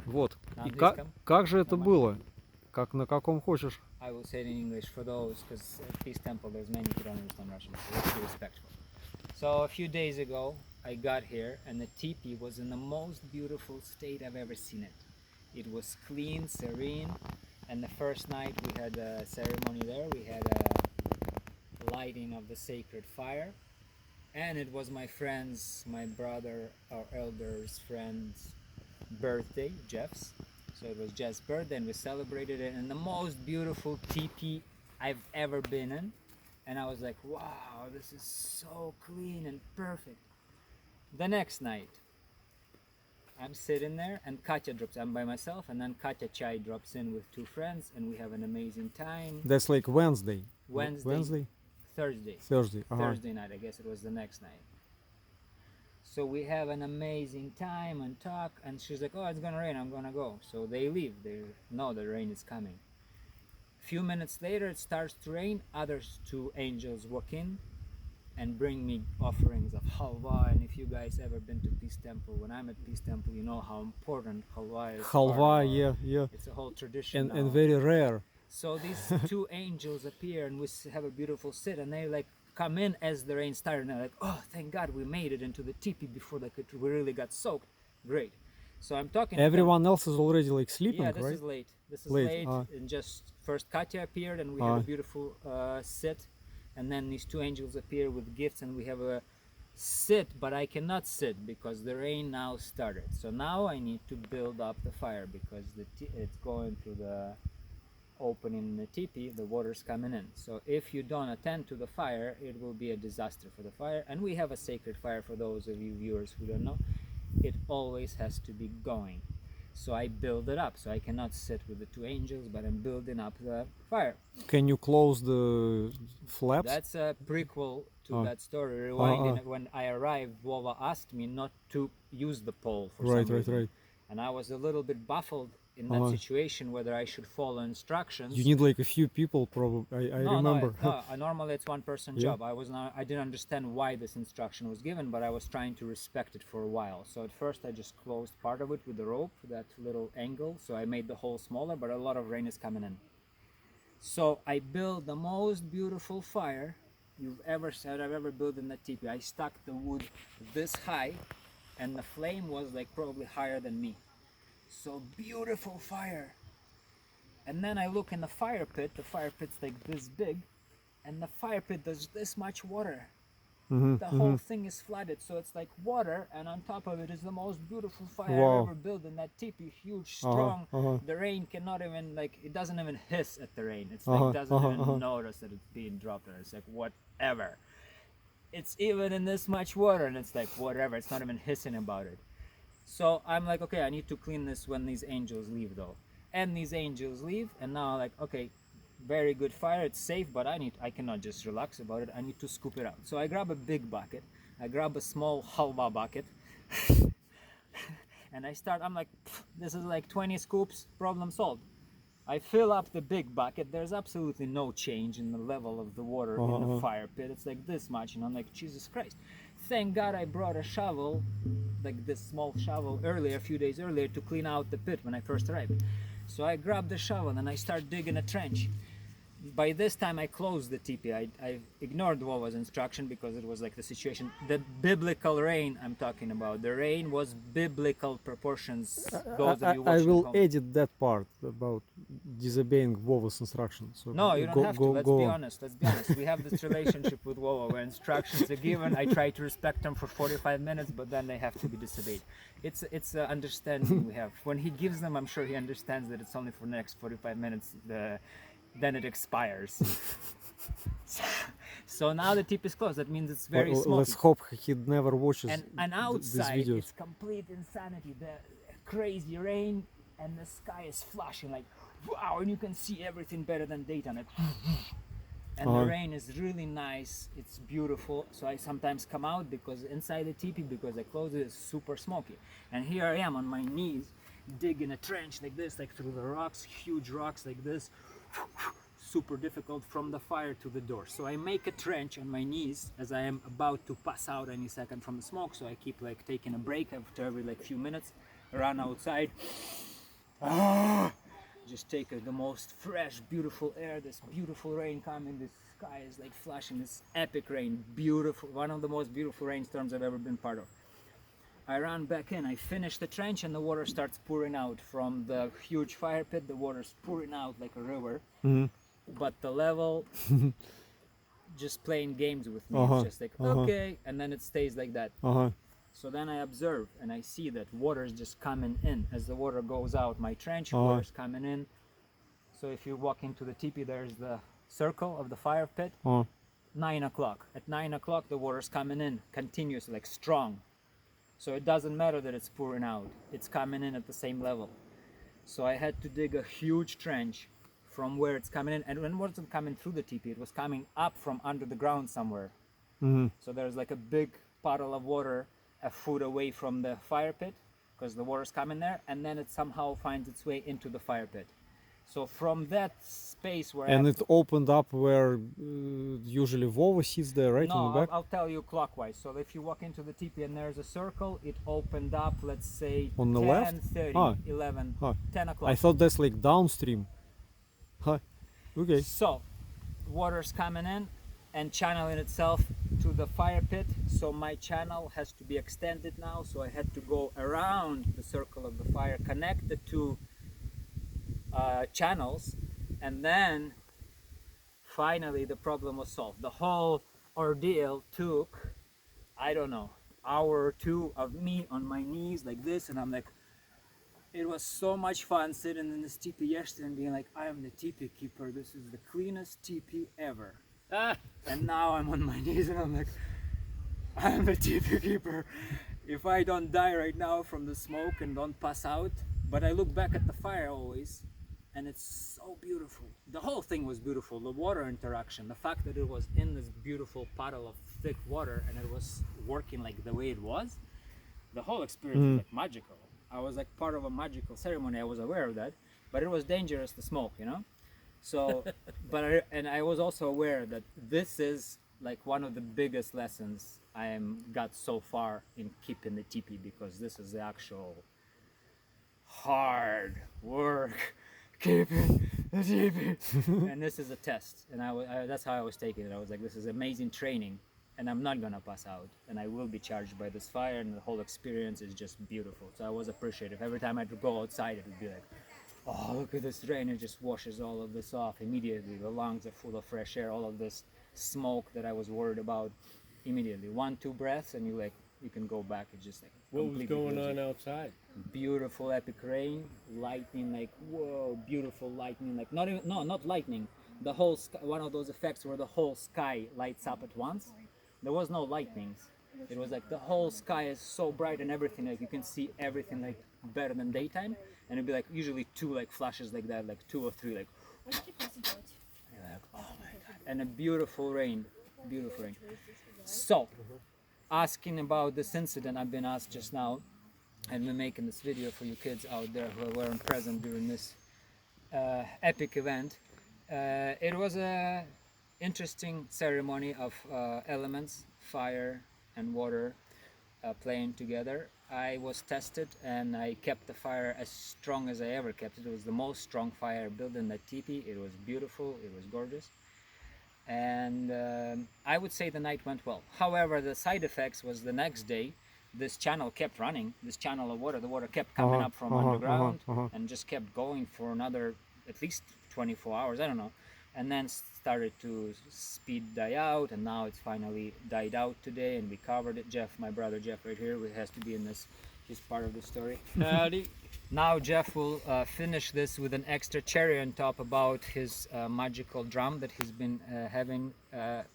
Вот. На И английском? как же это Нормально. было? Как на каком хочешь? I will say it in English for those, because at Peace Temple there's many who don't understand Russian, so let's be respectful. So a few days ago, I got here and the teepee was in the most beautiful state I've ever seen it. It was clean, serene, and the first night we had a ceremony there. We had a lighting of the sacred fire, and it was my friend's, my brother, our elder's friend's birthday, Jeff's. So it was Jeff's birthday, and we celebrated it in the most beautiful teepee I've ever been in. And I was like, wow, this is so clean and perfect. The next night, I'm sitting there, and Katya drops. I'm by myself, and then Katya Chai drops in with two friends, and we have an amazing time. That's like Wednesday. Wednesday, Thursday, Thursday. Thursday night. I guess it was the next night. So we have an amazing time and talk, and she's like, "Oh, it's gonna rain. I'm gonna go." So they leave. They know the rain is coming. Few minutes later, it starts to rain. Others two angels walk in and bring me offerings of halwa. And if you guys ever been to Peace Temple, when I'm at Peace Temple, you know how important halwa is. Halwa, yeah. It's a whole tradition. And very rare. So these two angels appear, and we have a beautiful sit, and they like come in as the rain started, and they're like, "Oh, thank God we made it into the teepee before we really got soaked." Great. So I'm talking. Everyone else is already like sleeping, yeah, this right? is late. This is Late, late. And just first Katya appeared, and we had a beautiful sit, and then these two angels appear with gifts, and we have a sit, but I cannot sit because the rain now started. So now I need to build up the fire because it's going through the opening in the teepee, the water's coming in. So if you don't attend to the fire, it will be a disaster for the fire. And we have a sacred fire for those of you viewers who don't know. It always has to be going. So I build it up. So I cannot sit with the two angels, but I'm building up the fire. Can you close the flaps? That's a prequel to that story. Rewinding it, when I arrived, Vova asked me not to use the pole for some reason. Right. And I was a little bit baffled in that situation whether I should follow instructions. You need like a few people, probably. I remember. No, normally it's one person job. I didn't understand why this instruction was given, but I was trying to respect it for a while. So at first I just closed part of it with the rope, that little angle. So I made the hole smaller, but a lot of rain is coming in. So I built the most beautiful fire you've ever said I've ever built in that teepee. I stuck the wood this high, and the flame was like probably higher than me. So beautiful fire. And then I look in the fire pit's like this big, and the fire pit does this much water. The whole thing is flooded, so it's like water, and on top of it is the most beautiful fire I've ever built in that teepee. Huge, strong. The rain cannot even, like, it doesn't even hiss at the rain. It's like doesn't even notice that it's being dropped there. It's like whatever. It's even in this much water, and it's like whatever. It's not even hissing about it. So I'm like, okay, I need to clean this when these angels leave, though. And these angels leave, and now I'm like, okay, very good fire, it's safe, but I cannot just relax about it. I need to scoop it out. So I grab a big bucket, I grab a small halva bucket, and I'm like, this is like 20 scoops, problem solved. I fill up the big bucket. There's absolutely no change in the level of the water in the fire pit. It's like this much, and I'm like, Jesus Christ. Thank God I brought a shovel, like this small shovel a few days earlier, to clean out the pit when I first arrived. So I grabbed the shovel and I start digging a trench. By this time I closed the teepee. I ignored Vova's instruction because it was like the situation. The biblical rain I'm talking about. The rain was biblical proportions. Those of you watching I will home. edit that part about disobeying Vova's instructions. So no, you don't have to. Let's be honest. We have this relationship with Vova where instructions are given. I try to respect them for 45 minutes, but then they have to be disobeyed. It's an understanding we have. When he gives them, I'm sure he understands that it's only for the next 45 minutes. Then it expires. So now the tip is closed. That means it's very smoky. Let's hope he never watches and outside these videos. It's complete insanity. The crazy rain, and the sky is flashing like wow, and you can see everything better than daytime. Like, and the rain is really nice. It's beautiful. So I sometimes come out because inside the teepee, because I close it, is super smoky. And here I am on my knees, digging a trench like this, like through the rocks, huge rocks like this. Super difficult from the fire to the door. So I make a trench on my knees as I am about to pass out any second from the smoke. So I keep like taking a break after every like few minutes, run outside, just take the most fresh, beautiful air, this beautiful rain coming, this sky is like flashing, this epic rain, beautiful, one of the most beautiful rainstorms I've ever been part of. I ran back in, I finished the trench, and the water starts pouring out from the huge fire pit. The water's pouring out like a river, but the level just playing games with me. It's just like, okay, and then it stays like that. So then I observe and I see that water is just coming in. As the water goes out my trench, water's coming in. So if you walk into the teepee, there's the circle of the fire pit. 9 o'clock. At 9 o'clock, the water's coming in continuously, like strong. So it doesn't matter that it's pouring out. It's coming in at the same level. So I had to dig a huge trench from where it's coming in. And when it wasn't coming through the teepee, it was coming up from under the ground somewhere. So there's like a big puddle of water a foot away from the fire pit, because the water's coming there, and then it somehow finds its way into the fire pit. So from that space where And it opened up where usually Vova sits there, right, no, in the back? I'll tell you clockwise. So if you walk into the teepee and there's a circle, it opened up, let's say, On the 10, left? 30, 11, 10 o'clock. I thought that's like downstream. Okay. So, water's coming in and channeling itself to the fire pit. So my channel has to be extended now. So I had to go around the circle of the fire, connect the two channels, and then finally the problem was solved. The whole ordeal took, I don't know, hour or two of me on my knees like this, and I'm like, it was so much fun sitting in this teepee yesterday and being like, I am the teepee keeper. This is the cleanest teepee ever. And now I'm on my knees and I'm like, I am the teepee keeper. If I don't die right now from the smoke and don't pass out, but I look back at the fire always, and it's so beautiful. The whole thing was beautiful. The water interaction, the fact that it was in this beautiful puddle of thick water and it was working like the way it was, the whole experience was like magical. I was like part of a magical ceremony. I was aware of that, but it was dangerous to smoke, you know. So, I was also aware that this is like one of the biggest lessons I got so far in keeping the teepee, because this is the actual hard work keeping the teepee, and this is a test. And that's how I was taking it. I was like, this is amazing training, and I'm not gonna pass out, and I will be charged by this fire, and the whole experience is just beautiful. So I was appreciative. Every time I'd go outside, it would be like, oh, look at this rain, it just washes all of this off immediately. The lungs are full of fresh air, all of this smoke that I was worried about immediately. 1-2 breaths and you can go back. It's just like What was going on outside? beautiful epic rain, lightning, like whoa, beautiful lightning, like not lightning, the whole sky, one of those effects where the whole sky lights up at once. There was no lightnings. It was like the whole sky is so bright and everything, like you can see everything like better than daytime, and it'd be like usually 2 like flashes like that, like 2 or 3, like you're like, oh my god, and a beautiful rain. So asking about this incident, I've been asked just now, and we're making this video for you kids out there who weren't present during this epic event. It was a interesting ceremony of elements, fire and water playing together. I was tested and I kept the fire as strong as I ever kept it. It was the most strong fire built in that teepee. It was beautiful, it was gorgeous, and I would say the night went well. However, the side effects was the next day this channel kept running, this channel of water, the water kept coming up from underground and just kept going for another at least 24 hours, I don't know, and then started to speed die out, and now it's finally died out today, and we covered it. Jeff, my brother Jeff right here, who has to be in this, he's part of the story. Howdy. Now Jeff will finish this with an extra cherry on top about his magical drum that he's been having,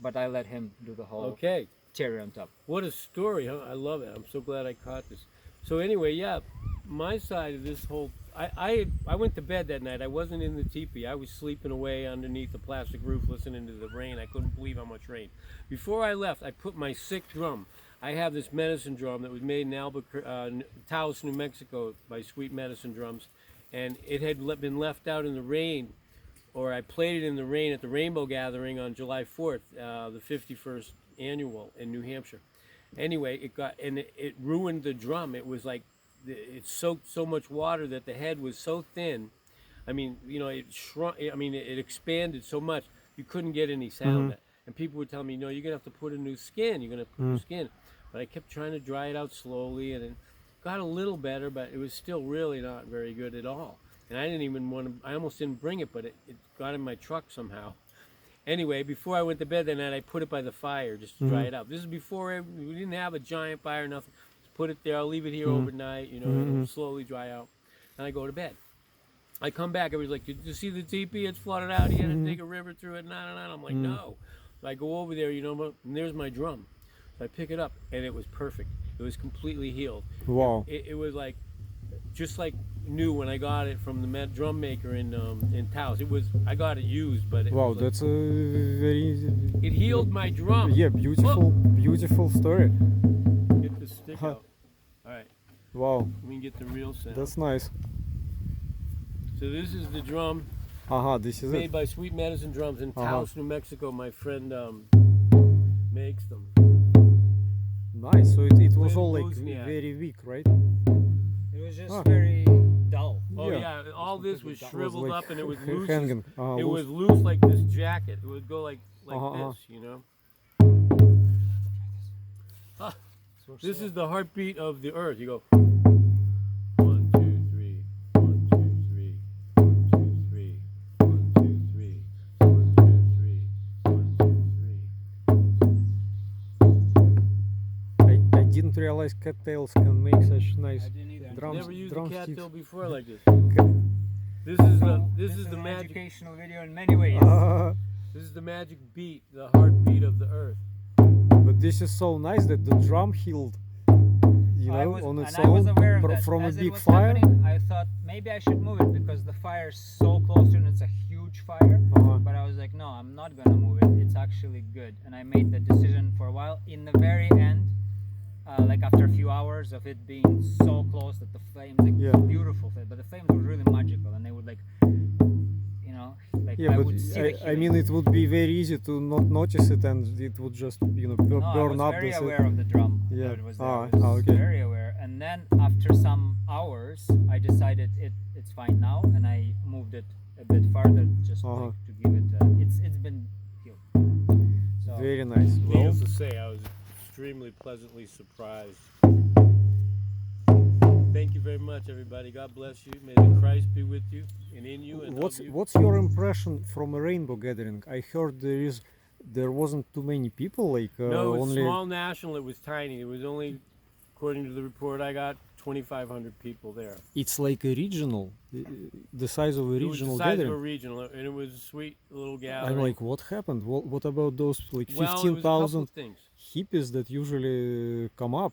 but I let him do the whole Okay. cherry on top. What a story, huh? I love it. I'm so glad I caught this. So anyway, yeah, my side of this whole, I went to bed that night. I wasn't in the teepee. I was sleeping away underneath the plastic roof listening to the rain. I couldn't believe how much rain. Before I left, I put my sick drum. I have this medicine drum that was made in Taos, New Mexico by Sweet Medicine Drums, and it had been left out in the rain, or I played it in the rain at the Rainbow Gathering on July 4th, the 51st annual in New Hampshire. Anyway, it ruined the drum. It was like it soaked so much water that the head was so thin. I mean, it shrunk. I mean, it expanded so much you couldn't get any sound. And people would tell me, no, you're gonna have to put a new skin. You're gonna put new skin. But I kept trying to dry it out slowly, and it got a little better, but it was still really not very good at all. And I didn't even want to. I almost didn't bring it, but it got in my truck somehow. Anyway, before I went to bed that night, I put it by the fire just to dry it out. This is before we didn't have a giant fire, nothing. Just put it there. I'll leave it here overnight. It'll slowly dry out, and I go to bed. I come back. Everybody's like, "Did you see the teepee? It's flooded out. You had to take a river through it." Nah. I'm like, "No." So I go over there, and there's my drum. So I pick it up, and it was perfect. It was completely healed. Wow. It was like, just like new when I got it from the drum maker in Taos. I got it used, but Wow, that's a very it healed my drum. yeah, beautiful story. Get the stick out. All right, Wow, we can get the real sound. that's nice. So this is the drum This is made it. by Sweet Medicine Drums in Taos, New Mexico. My friend makes them. Nice. So it was Win all like Wozniak. very weak, right? It was just Ah. very dull. Oh Yeah. yeah, all this was It was shriveled like up and it was loose. hanging. It Loose. was loose like this jacket. It would go like Uh-huh. this, This is the heartbeat of the earth. You go 1, 2, 3, 1, 2, 3, 1, 2, 3, 1, 2, 3, 1, 2, 3, 1, 2, 3. I didn't realize cattails can make such nice I didn't either. drums. Never used a drumsticks. cattail before like this. Ca- This is the an magic. educational video in many ways. This is the magic beat, the heartbeat of the earth. But this is so nice that the drum healed, I was, on its and I was own aware of that. from As a it big was fire. happening, I thought maybe I should move it because the fire's so close to it and it's a huge fire. But I was like, no, I'm not gonna move it. It's actually good. And I made the decision for a while. In the very end, like after a few hours of it being so close that the flames, like Yeah. beautiful, but the flames were really magical and they would like, like Yeah, I but would see the I mean, healing. it would be very easy to not notice it, and it would just No, I burn was up. very the set. aware of the drum. Yeah. That it was there. Ah, I was okay. very aware. And then after some hours, I decided it's fine now, and I moved it a bit farther just like, to give it. It's been healed. So Very nice. Well, Needless to say, I was extremely pleasantly surprised. Thank you very much, everybody. God bless you. May the Christ be with you and in you and of you. what's your impression from a rainbow gathering? I heard there wasn't too many people, like No, it was only. small national. It was tiny. It was only, according to the report I got, 2,500 people there. It's like a regional, the size of a It was regional the size gathering. of a regional, and it was a sweet little I'm gathering. like, what happened? What about those like well, it was a couple 15,000 of things. hippies that usually come up?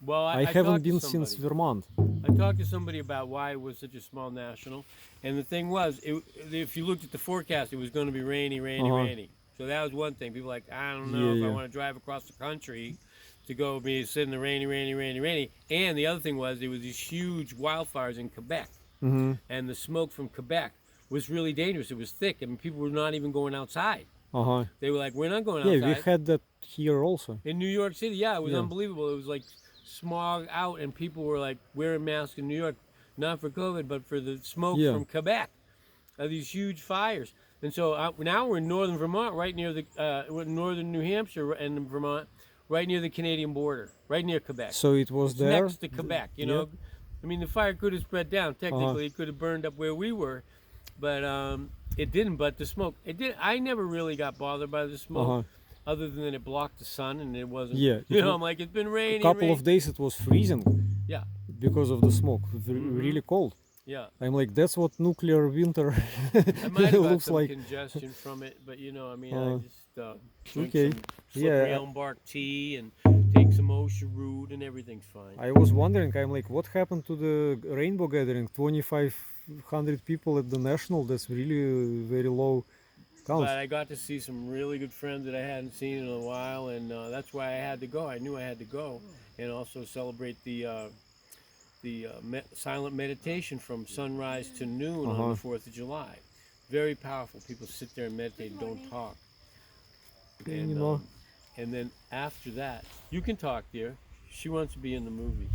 Well, I talked haven't to been somebody. since Vermont. I talked to somebody about why it was such a small national, and the thing was, if you looked at the forecast, it was going to be rainy, rainy. So that was one thing. People were like, I don't know if I want to drive across the country to go be sit in the rainy. And the other thing was, there was these huge wildfires in Quebec, and the smoke from Quebec was really dangerous. It was thick. I mean, people were not even going outside. They were like, we're not going outside. Yeah, we had that here also. In New York City, yeah, it was Yeah. unbelievable. It was like smog out, and people were like wearing masks in New York, not for COVID, but for the smoke Yeah. from Quebec, of these huge fires. And so now we're in northern Vermont, right near the we're in northern New Hampshire and Vermont, right near the Canadian border, right near Quebec. So it was It's there. next to Quebec, you know. I mean, the fire could have spread down. Technically, it could have burned up where we were, but it didn't. But the smoke, it did. I never really got bothered by the smoke, other than that it blocked the sun and it wasn't. Yeah, You it know, wa- I'm like, it's been raining. A couple of days it was freezing Yeah, because of the smoke. Really cold. yeah. I'm like, that's what nuclear winter I might have had looks some like. congestion from it, but I mean, I just drink okay. some slippery Yeah. elm bark tea and take some OSHA root and everything's fine. I was wondering, I'm like, what happened to the rainbow gathering? 2,500 people at the national. That's really very low count. But I got to see some really good friends that I hadn't seen in a while, and that's why I had to go. I knew I had to go, and also celebrate the silent meditation from sunrise to noon on the 4th of July. Very powerful. People sit there and meditate and don't talk. And, Anymore. and then after that, you can talk, dear. She wants to be in the movie.